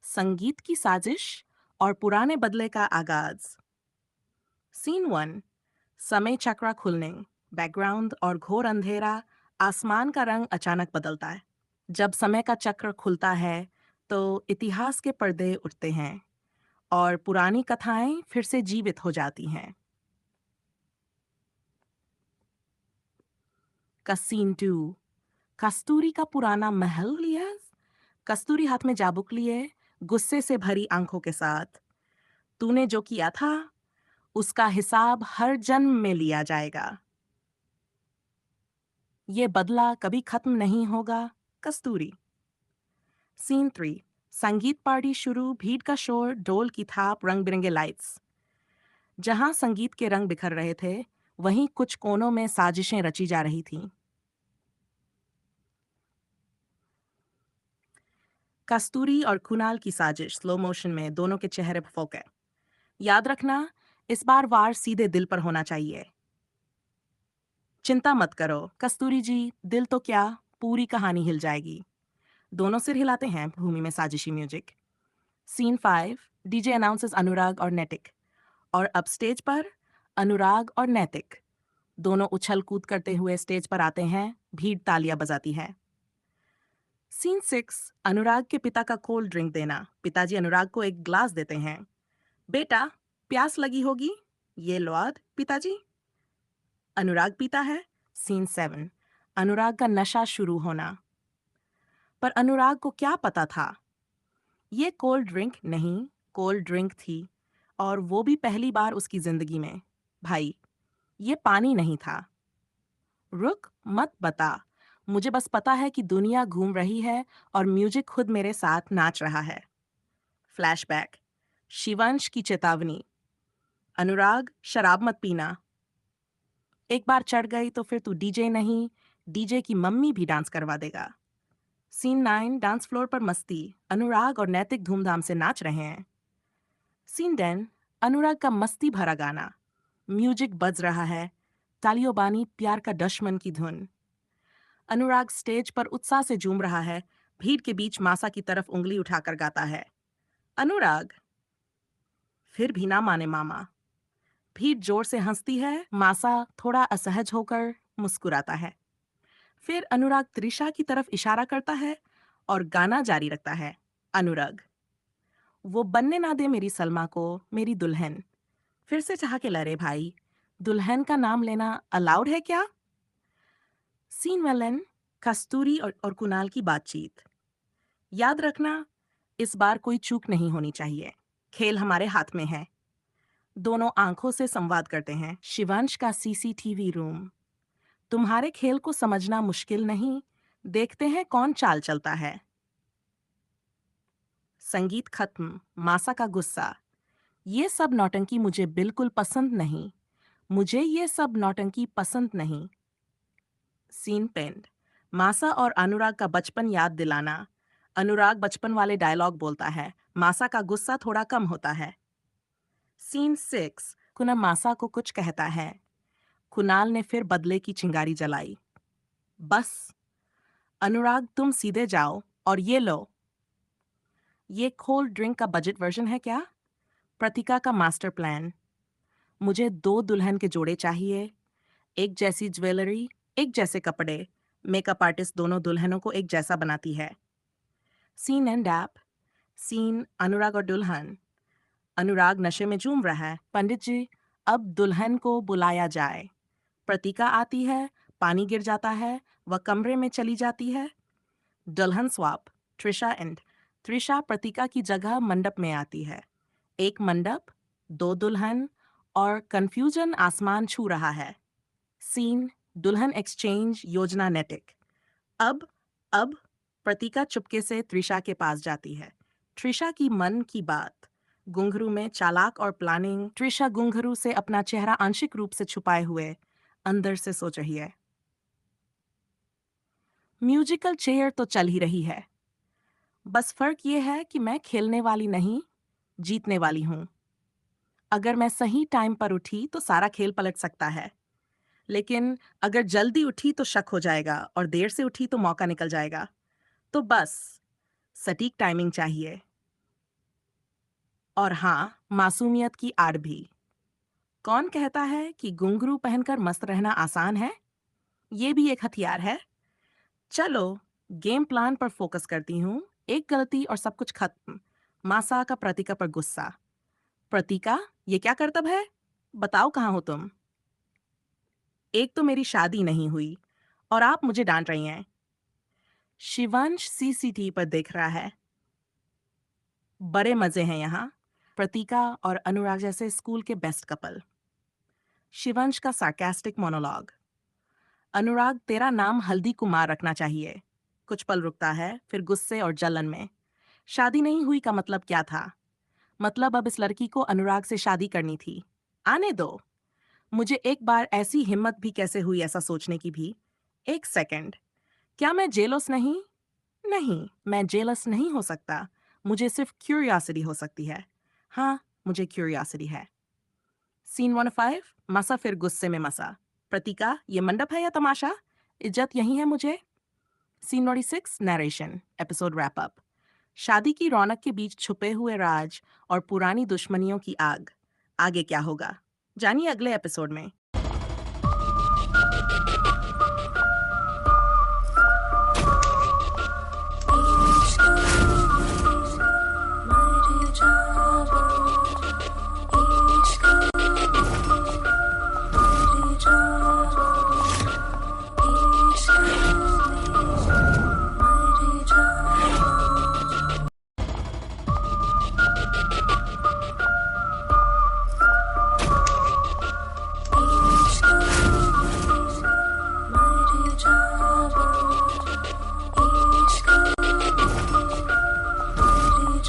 संगीत की साजिश और पुराने बदले का आगाज। Scene one. समय चक्रा खुलने, बैकग्राउंड और घोर अंधेरा। आसमान का रंग अचानक बदलता है। जब समय का चक्र खुलता है तो इतिहास के पर्दे उठते हैं और पुरानी कथाएं फिर से जीवित हो जाती हैं। का सीन टू। कस्तूरी का पुराना महल लिया। कस्तूरी हाथ में चाबुक लिए, गुस्से से भरी आंखों के साथ। तूने जो किया था उसका हिसाब हर जन्म में लिया जाएगा। ये बदला कभी खत्म नहीं होगा। Kasturi. Scene three. Sangeet party शुरू, भीड़ का शोर, डोल की थाप, रंग बिरंगे लाइट्स। जहां संगीत के रंग बिखर रहे थे वहीं कुछ कोनों में साजिशें रची जा रही थीं। कस्तूरी और कुणाल की साजिश स्लो मोशन में, दोनों के चेहरे पर फोकस। याद रखना, इस बार वार सीधे दिल पर होना चाहिए। चिंता मत करो कस्तूरी जी, दिल तो क्या, पूरी कहानी हिल जाएगी। दोनों सिर हिलाते हैं भूमि में साजिशी music. Scene five. DJ announces Anurag और नैतिक। और अब स्टेज पर अनुराग और नैतिक दोनों उछल कूद करते हुए स्टेज पर आते हैं। भीड़ तालियां बजाती है। Scene six. अनुराग के पिता का कोल्ड ड्रिंक देना। पिताजी अनुराग को एक ग्लास देते हैं। बेटा, प्यास लगी होगी, ये लो आद पिताजी। अनुराग पीता है। Scene seven. अनुराग का नशा शुरू होना। पर अनुराग को क्या पता था, ये कोल्ड ड्रिंक नहीं, कोल्ड ड्रिंक थी। और वो भी पहली बार उसकी जिंदगी में। भाई, ये पानी नहीं था। रुक मत बता, मुझे बस पता है कि दुनिया घूम रही है और म्यूजिक खुद मेरे साथ नाच रहा है। फ्लैशबैक। शिवंश की चेतावनी। अनुराग, शराब मत पीना। एक बार चढ़ गई तो फिर तू डीजे नहीं, डीजे की मम्मी भी डांस करवा देगा। Scene nine. डांस फ्लोर पर मस्ती। अनुराग और नैतिक धूमधाम से नाच रहे हैं। सीन 10। अनुराग का मस्ती भरा गाना। म्यूजिक बज रहा है, तालियों बानी प्यार का दुश्मन की धुन। अनुराग स्टेज पर उत्साह से झूम रहा है, भीड़ के बीच मासा की तरफ उंगली उठाकर गाता है। अनुराग। फिर भी ना माने मामा। भीड़ जोर से हंसती है, मासा थोड़ा असहज होकर मुस्कुराता है। फिर अनुराग त्रिशा की तरफ इशारा करता है और गाना जारी रखता है। अनुराग। वो बनने ना दे मेरी सलमा को मेरी दुल्हन। फिर से चाह के लड़े भाई, दुल्हन का नाम लेना अलाउड है क्या? सीन वेलन। कस्तूरी और कुणाल की बातचीत। याद रखना, इस बार कोई चूक नहीं होनी चाहिए। खेल हमारे हाथ में है। दोनों आंखों से संवाद करते हैं। शिवांश का सीसीटीवी रूम। तुम्हारे खेल को समझना मुश्किल नहीं, देखते हैं कौन चाल चलता है। संगीत खत्म। मासा का गुस्सा। ये सब नौटंकी मुझे बिल्कुल पसंद नहीं। मुझे ये सब नौटंकी पसंद नहीं। सीन पेंड। मासा और अनुराग का बचपन याद दिलाना। अनुराग बचपन वाले डायलॉग बोलता है, मासा का गुस्सा थोड़ा कम होता है। Scene six. कुणाल मासा को कुछ कहता है। कुणाल ने फिर बदले की चिंगारी जलाई। बस अनुराग, तुम सीधे जाओ और ये लो। ये कोल्ड ड्रिंक का बजट वर्जन है क्या? प्रतिका का मास्टर प्लान। मुझे दो दुल्हन के जोड़े चाहिए, एक जैसी ज्वेलरी, एक जैसे कपड़े। मेकअप आर्टिस्ट दोनों दुल्हनों को एक जैसा बनाती है। सीन एंड ऐप। सीन अनुराग और दुल्हन। अनुराग नशे में झूम रहा है। पंडित जी, अब दुल्हन को बुलाया जाए। प्रतिका आती है, पानी गिर जाता है, वह कमरे में चली जाती है। दुल्हन स्वाप। त्रिशा एंड। त्रिशा प्रतिका की जगह मंडप में आती है। एक मंडप, दो दुल्हन और कंफ्यूजन आसमान छू रहा है। सीन दुल्हन एक्सचेंज योजना नेटिक। अब अब प्रतिका चुपके से त्रिशा के पास जाती है। त्रिशा की मन की बात। घुंघरू में चालाक और प्लानिंग। त्रिशा घुंघरू से अपना चेहरा आंशिक रूप से छुपाए हुए अंदर से सोच रही है। म्यूजिकल चेयर तो चल ही रही है, बस फर्क ये है कि मैं खेलने वाली नहीं, जीतने वाली हूं। अगर मैं सही टाइम पर उठी तो सारा खेल पलट सकता है, लेकिन अगर जल्दी उठी तो शक हो जाएगा और देर से उठी तो मौका निकल जाएगा। तो बस सटीक टाइमिंग चाहिए। और हाँ, मासूमियत की आड़ भी। कौन कहता है कि घुंघरू पहनकर मस्त रहना आसान है? ये भी एक हथियार है। चलो, गेम प्लान पर फोकस करती हूँ। एक गलती और सब कुछ खत्म। मासा का प्रतीका पर गुस्सा। प्रतीका, ये क्या करतब है? बताओ कहाँ हो तुम? एक तो मेरी शादी नहीं हुई और आप मुझे डांट रही हैं। शिवांश सीसीटीवी पर देख रहा है। बड़े मजे हैं यहाँ। प्रतीका और अनुराग जैसे स्कूल के बेस्ट कपल। शिवांश का सार्केस्टिक मोनोलॉग। अनुराग, तेरा नाम हल्दी कुमार रखना चाहिए। कुछ पल रुकता है, फिर गुस्से और जलन में। शादी नहीं हुई का मतलब क्या था? मतलब अब इस लड़की को अनुराग से शादी करनी थी। आने दो। मुझे एक बार ऐसी हिम्मत भी कैसे हुई ऐसा सोचने की भी। एक सेकंड, क्या मैं जेलस नहीं? नहीं, मैं जेलस नहीं हो सकता। मुझे सिर्फ क्यूरियोसिटी हो सकती है। हाँ, मुझे क्यूरियोसिटी है। सीन 105, मसा फिर गुस्से में मसा। प्रतीका, ये मंडप है या तमाशा? इज्जत यही है मुझे। Scene 96, narration, episode wrap up. शादी की रौनक के बीच छुपे हुए राज और पुरानी दुश्मनियों की आग। आगे क्या होगा? जानिए अगले एपिसोड में।